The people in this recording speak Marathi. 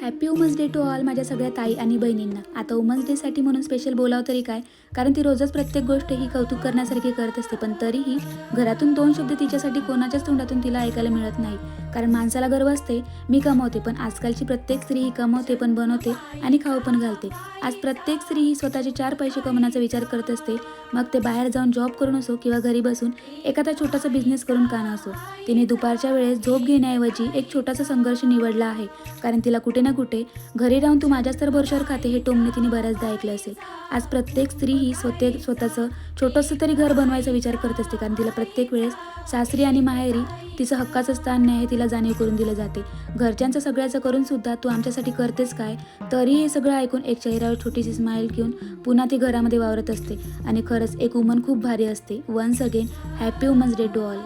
Happy women's day to all माझ्या सगळ्या ताई आणि बहिणींना. आता वुमन्स डेसाठी म्हणून स्पेशल बोलावं तरी काय, कारण ती रोजच प्रत्येक गोष्ट ही कौतुक करण्यासारखी करत असते. पण तरीही घरातून 2 शब्द तिच्यासाठी कोणाच्याच तोंडातून तिला ऐकायला मिळत नाही. कारण माणसाला गर्व असते, मी कमवते, पण आजकालची प्रत्येक स्त्री ही कमवते पण बनवते आणि खाऊ पण घालते. आज प्रत्येक स्त्री ही स्वतःचे 4 पैसे कमवण्याचा विचार करत असते. मग ते बाहेर जाऊन जॉब करून असो किंवा घरी बसून एखादा छोटासा बिझनेस करून का नसो. तिने दुपारच्या वेळेस झोप घेण्याऐवजी एक छोटासा संघर्ष निवडला आहे. कारण तिला कुठे ना कुठे घरी राहून तू माझ्याच तर भरवशावर खाते हे टोमणे तिने बऱ्याचदा ऐकलं असेल. आज प्रत्येक स्त्री ही स्वतःचं छोटंसं तरी घर बनवायचा विचार करत असते. कारण तिला प्रत्येक वेळेस सासरी आणि माहेरी तिचं हक्काचं स्थान नाही हे तिला जाणीव करून दिलं जाते. घरच्यांचं सगळ्याचं करून सुद्धा तू आमच्यासाठी करतेस काय, तरी हे सगळं ऐकून एक चेहऱ्यावर छोटीशी स्माईल घेऊन पुन्हा ती घरामध्ये वावरत असते. आणि खरंच एक वुमन खूप भारी असते. Once again happy women's day to all.